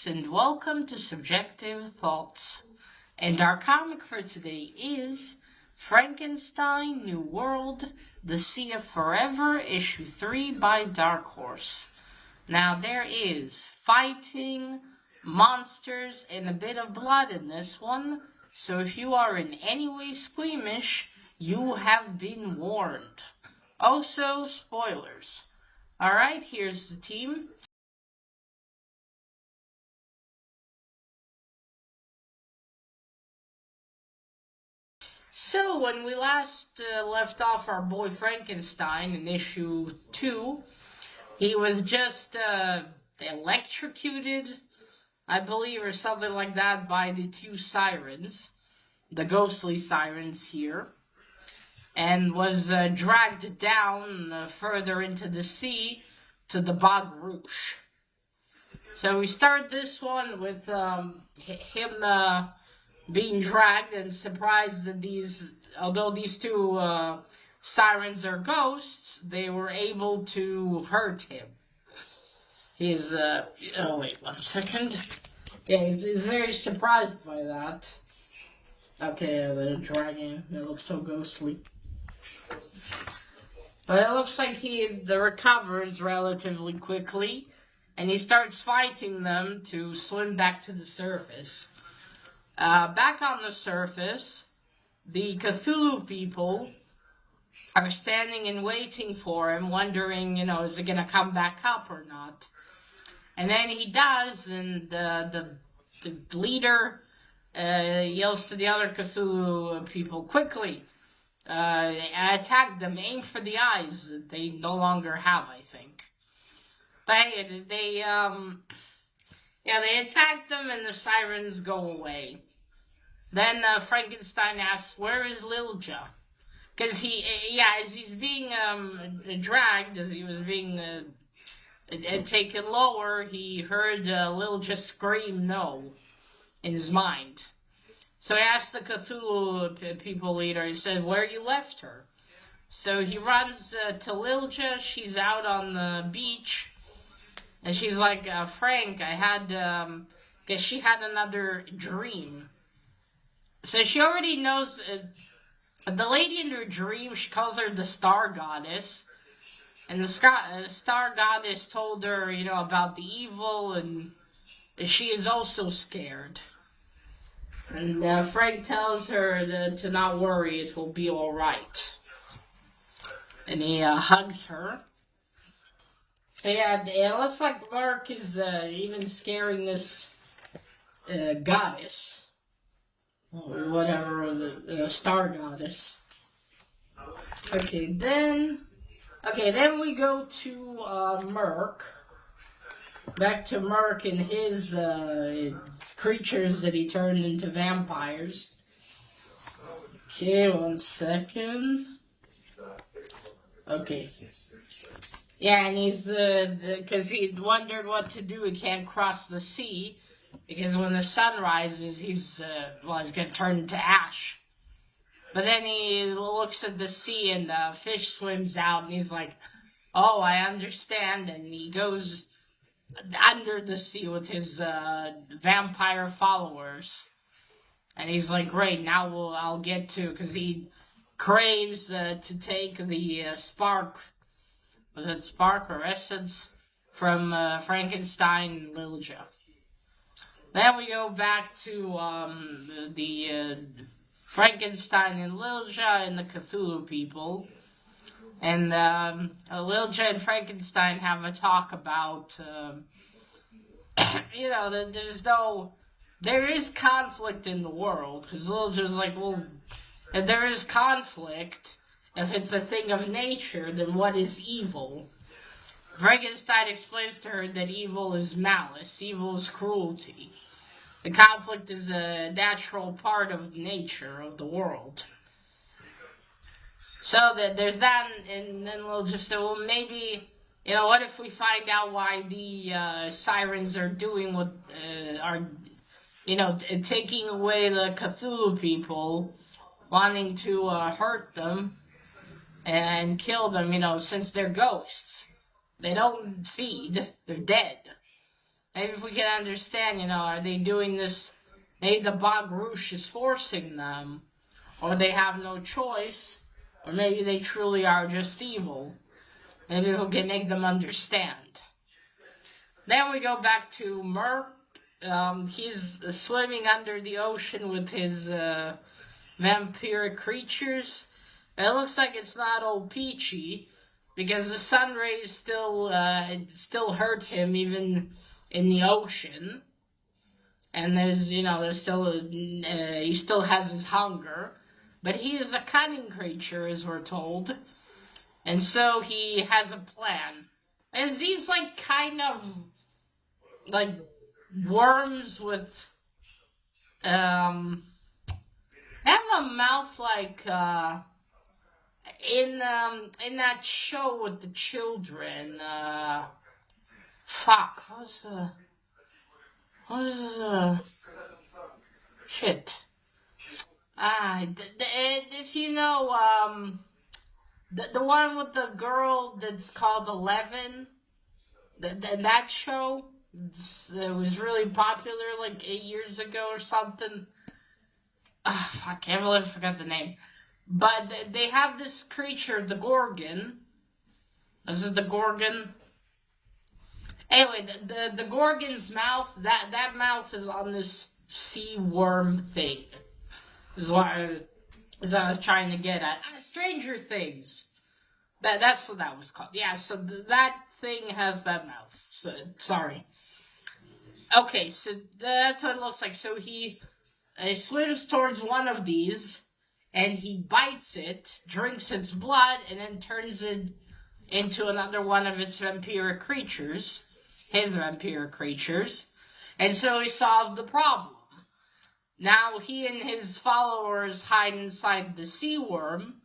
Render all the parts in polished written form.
folks, and welcome to Subjective Thoughts. And our comic for today is Frankenstein, New World, The Sea of Forever, Issue 3 by Dark Horse. Now, there is fighting, monsters, and a bit of blood in this one, so if you are in any way squeamish, you have been warned. Also, spoilers. Alright, here's the team. So, when we last left off our boy Frankenstein in issue 2, he was just electrocuted, I believe, or something like that, by the two sirens, the ghostly sirens here, and was dragged down further into the sea to the Bog Rouge. So we start this one with him being dragged and surprised that although these two sirens are ghosts, they were able to hurt him. He's, oh wait, 1 second. Yeah, he's very surprised by that. Okay, they're dragging, it looks so ghostly. But it looks like he recovers relatively quickly, and he starts fighting them to swim back to the surface. Back on the surface, the Cthulhu people are standing and waiting for him, wondering, is he going to come back up or not? And then he does, and the leader yells to the other Cthulhu people, quickly, attack them, aim for the eyes that they no longer have, I think. But they attack them and the sirens go away. Then Frankenstein asks, where is Lilja? Because as he's being dragged, as he was being taken lower, he heard Lilja scream no in his mind. So he asked the Cthulhu people leader, he said, where you left her? So he runs to Lilja. She's out on the beach. And she's like, Frank, guess she had another dream. So she already knows, the lady in her dream, she calls her the Star Goddess. And the Star Goddess told her, about the evil, and she is also scared. And Frank tells her to not worry, it will be alright. And he hugs her. So it looks like Mark is even scaring this goddess. Or whatever, the Star Goddess. Okay, then we go to Merc. Back to Merc and his creatures that he turned into vampires. Okay, 1 second. Okay. Yeah, and he's, because he wondered what to do, he can't cross the sea, because when the sun rises, he's going to turn into ash. But then he looks at the sea, and the fish swims out, and he's like, oh, I understand, and he goes under the sea with his vampire followers. And he's like, great, now I'll get to, because he craves to take the spark or essence from Frankenstein and Lilja. Then we go back to the Frankenstein and Lilja and the Cthulhu people. And Lilja and Frankenstein have a talk about, there is conflict in the world. Because Lilja's like, well, if there is conflict, if it's a thing of nature, then what is evil? Frankenstein explains to her that evil is malice, evil is cruelty. The conflict is a natural part of nature, of the world. So there's that, and then we'll just say, well, maybe, what if we find out why the sirens are doing what, taking away the Cthulhu people, wanting to hurt them and kill them, since they're ghosts. They don't feed, they're dead. Maybe if we can understand, are they doing this, maybe the Bog Rouge is forcing them, or they have no choice, or maybe they truly are just evil. Maybe we can make them understand. Then we go back to Merc. He's swimming under the ocean with his vampiric creatures. It looks like it's not old Peachy, because the sun rays still hurt him even in the ocean. And there's still he still has his hunger, but he is a cunning creature, as we're told, and so he has a plan. Is these like kind of like worms with they have a mouth like in that show with the children, what was the shit? If you know, the one with the girl that's called 11, that show, it was really popular like 8 years ago or something. I can't believe I forgot the name. But they have this creature, the Gorgon. Is it the Gorgon? Anyway, the Gorgon's mouth, that mouth is on this sea worm thing. Is what I was trying to get at. Stranger Things. That's what that was called. Yeah, so that thing has that mouth. So, sorry. Okay, so that's what it looks like. So he swims towards one of these, and he bites it, drinks its blood, and then turns it into another one of its vampiric creatures. His vampiric creatures. And so he solved the problem. Now he and his followers hide inside the sea worm,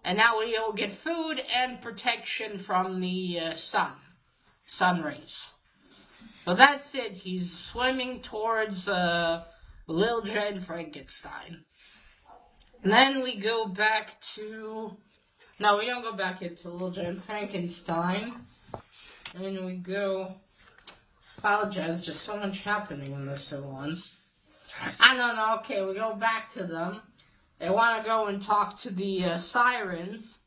and now he'll get food and protection from the sun rays. So that's it. He's swimming towards Lil Jen Frankenstein. And then we go back to... No, we don't go back into Lil Jen Frankenstein. And we go... Apologize, just so much happening in this at once. I don't know. Okay, we go back to them. They want to go and talk to the sirens,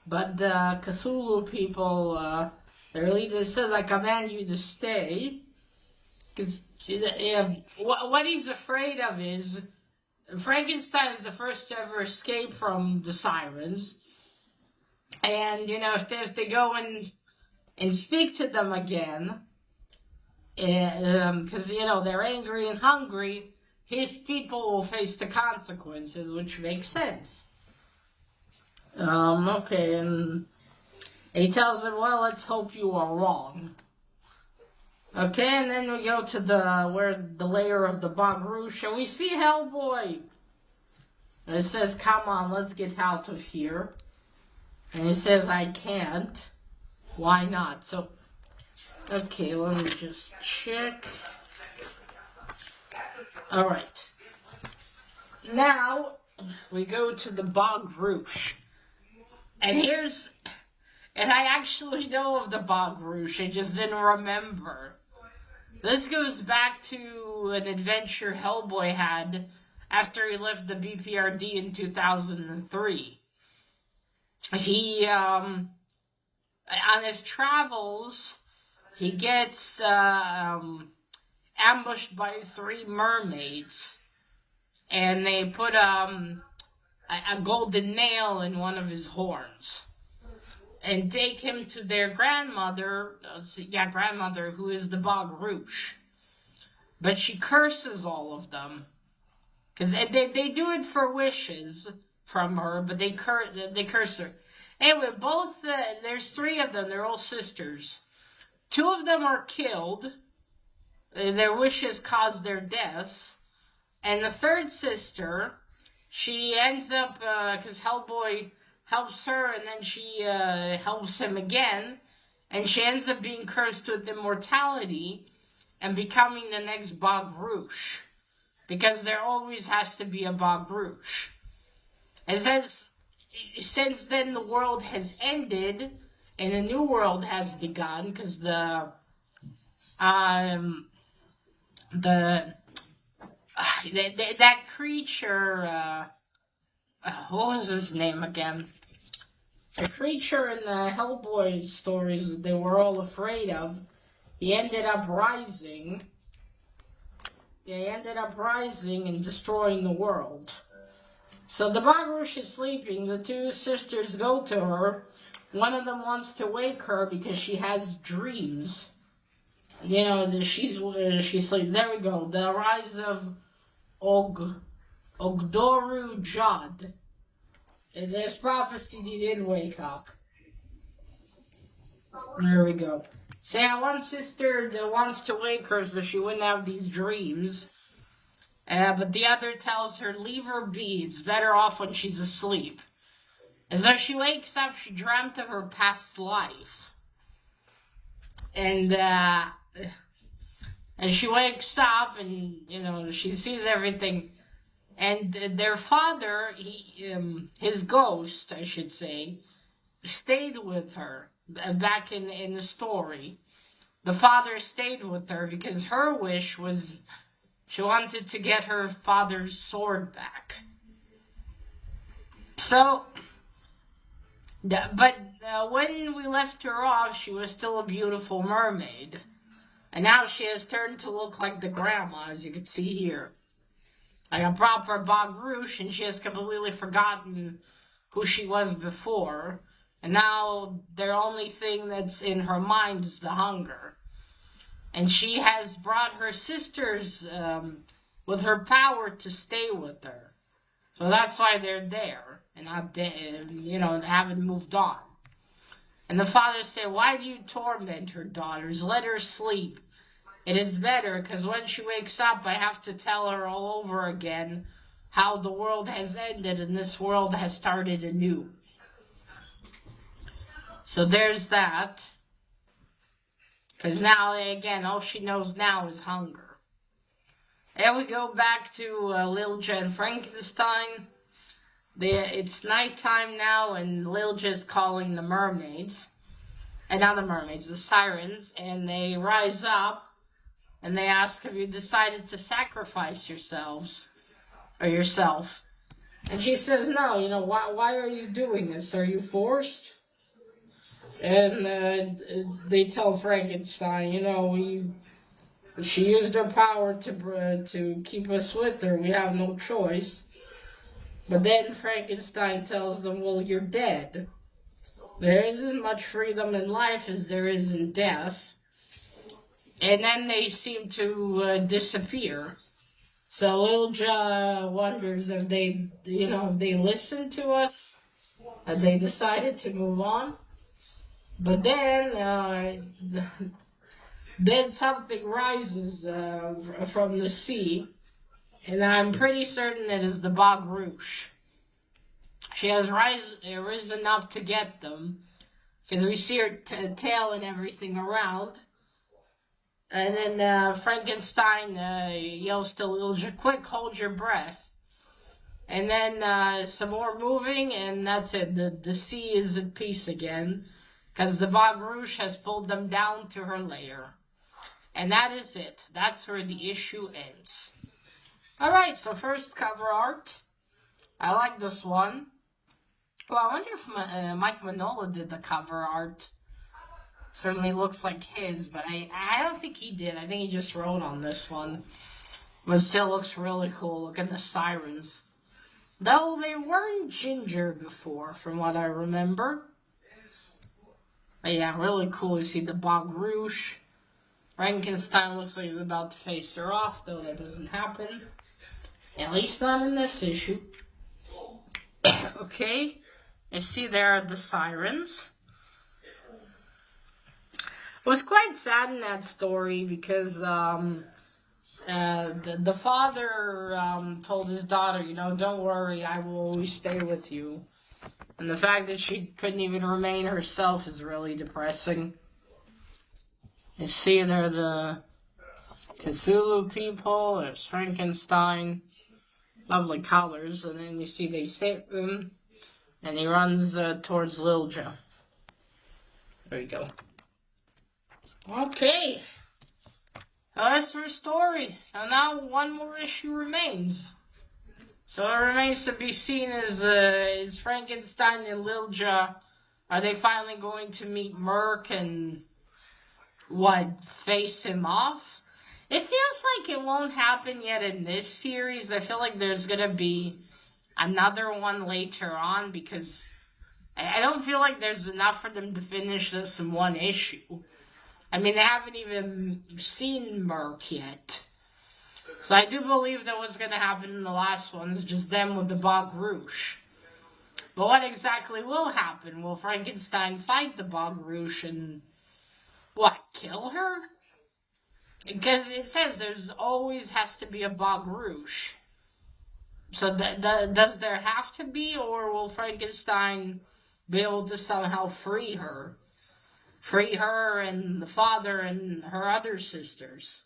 but the Cthulhu people, their leader says, I command you to stay. Because what he's afraid of is, Frankenstein is the first to ever escape from the sirens. And, if they go and speak to them again, because, they're angry and hungry, his people will face the consequences, which makes sense. Okay, and he tells them, well, let's hope you are wrong. Okay, and then we go to the lair of the Bog Rouge, and we see Hellboy. And it says, come on, let's get out of here. And he says, I can't. Why not? So, okay, let me just check. Alright. Now, we go to the Bog Rouge. And I actually know of the Bog Rouge, I just didn't remember. This goes back to an adventure Hellboy had after he left the BPRD in 2003. He, on his travels, he gets ambushed by 3 mermaids, and they put a golden nail in one of his horns, and take him to their grandmother, who is the Bog Rouge. But she curses all of them, because they do it for wishes from her, but they curse her. Anyway, there's 3 of them, they're all sisters. 2 of them are killed. Their wishes cause their deaths. And the 3rd sister, she ends up, because Hellboy helps her, and then she helps him again, and she ends up being cursed with immortality and becoming the next Bog Rouge. Because there always has to be a Bog Rouge. It says, since then the world has ended, and a new world has begun, because the that creature, what was his name again? The creature in the Hellboy stories that they were all afraid of, he ended up rising. Yeah, he ended up rising and destroying the world. So the Baruch is sleeping. The two sisters go to her. One of them wants to wake her because she has dreams. You know, she sleeps. There we go. The rise of Ogdoru Jod. In this prophecy, he did wake up. There we go. So yeah, one sister wants to wake her so she wouldn't have these dreams. But the other tells her, leave her be. It's better off when she's asleep. And so she wakes up, she dreamt of her past life. And she wakes up and, you know, she sees everything. And their father, his ghost, I should say, stayed with her back in the story. The father stayed with her because her wish was she wanted to get her father's sword back. So, but when we left her off, she was still a beautiful mermaid. And now she has turned to look like the grandma, as you can see here. Like a proper Baruch, and she has completely forgotten who she was before. And now the only thing that's in her mind is the hunger. And she has brought her sisters with her power to stay with her. So that's why they're there and not haven't moved on. And the father said, why do you torment her daughters? Let her sleep. It is better because when she wakes up, I have to tell her all over again how the world has ended and this world has started anew. So there's that. Because now, again, all she knows now is hunger. And we go back to Lilja and Frankenstein. It's nighttime now, and Lilja is calling the mermaids. And not the mermaids, the sirens. And they rise up, and they ask, have you decided to sacrifice yourselves? Or yourself? And she says, no, why are you doing this? Are you forced? And they tell Frankenstein, she used her power to keep us with her. We have no choice. But then Frankenstein tells them, well, you're dead. There is as much freedom in life as there is in death. And then they seem to disappear. So Lilja wonders if they listened to us, if they decided to move on. But then something rises from the sea, and I'm pretty certain it is the Baruch. She has risen up to get them, because we see her tail and everything around. And then Frankenstein yells to Lilja, quick, hold your breath. And then some more moving, and that's it. The sea is at peace again. Because the Baruch has pulled them down to her lair. And that is it. That's where the issue ends. Alright, so first cover art. I like this one. Well, I wonder if Mike Manola did the cover art. Certainly looks like his, but I don't think he did. I think he just wrote on this one. But still looks really cool. Look at the sirens. Though they weren't ginger before, from what I remember. But yeah, really cool. You see the Baruch. Frankenstein looks like he's about to face her off, though that doesn't happen. At least not in this issue. Okay, you see there are the sirens. It was quite sad in that story because the father told his daughter, don't worry, I will always stay with you. And the fact that she couldn't even remain herself is really depressing. You see there the Cthulhu people, there's Frankenstein, lovely colors, and then you see they save him, and he runs towards Lilja. There you go. Okay, So that's her story. And now one more issue remains. So it remains to be seen is Frankenstein and Lilja, are they finally going to meet Merc and face him off? It feels like it won't happen yet in this series. I feel like there's gonna be another one later on because I don't feel like there's enough for them to finish this in one issue. I mean, they haven't even seen Merc yet. So I do believe that what's going to happen in the last one is just them with the Bog Rouge. But what exactly will happen? Will Frankenstein fight the Bog Rouge and, kill her? Because it says there's always has to be a Bog Rouge. So does there have to be, or will Frankenstein be able to somehow free her? Free her and the father and her other sisters.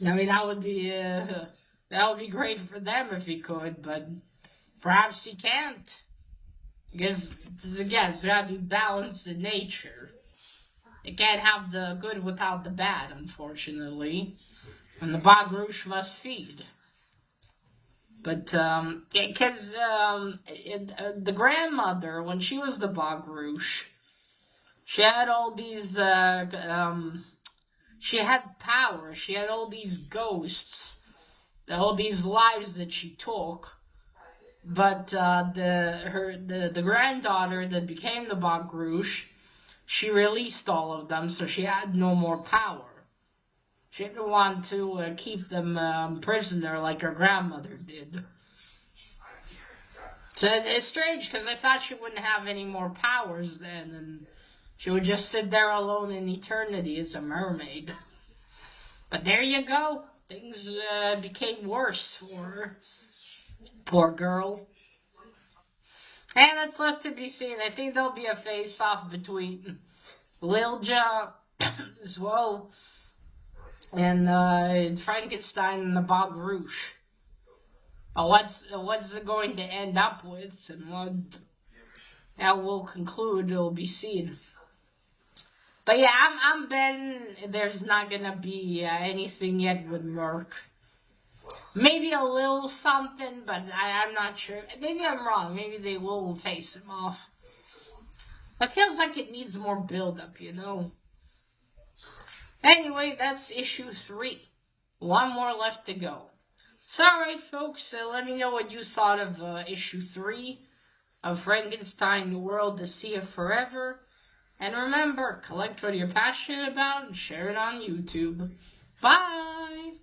I mean, that would be great for them if he could, but perhaps he can't. Because, again, it's got to be balanced in nature. It can't have the good without the bad, unfortunately. And the Bog Rouge must feed. But, because the grandmother, when she was the Bog Rouge, she had all these, she had power. She had all these ghosts, all these lives that she took. But the granddaughter that became the Bog Rouge, she released all of them, so she had no more power. She didn't want to keep them prisoner like her grandmother did. So it's strange because I thought she wouldn't have any more powers then, and she would just sit there alone in eternity as a mermaid. But there you go. Things became worse for her. Poor girl. And that's left to be seen. I think there'll be a face-off between Lilja as well and Frankenstein and the Bog Rouge. What's it going to end up with, and what that will conclude, will be seen. But yeah, I'm betting there's not gonna be anything yet with Merc. Maybe a little something, but I'm not sure. Maybe I'm wrong. Maybe they will face him off. It feels like it needs more build-up, you know? Anyway, that's issue 3. One more left to go. So, alright, folks, let me know what you thought of issue 3 of Frankenstein, The World to See It Forever. And remember, collect what you're passionate about and share it on YouTube. Bye!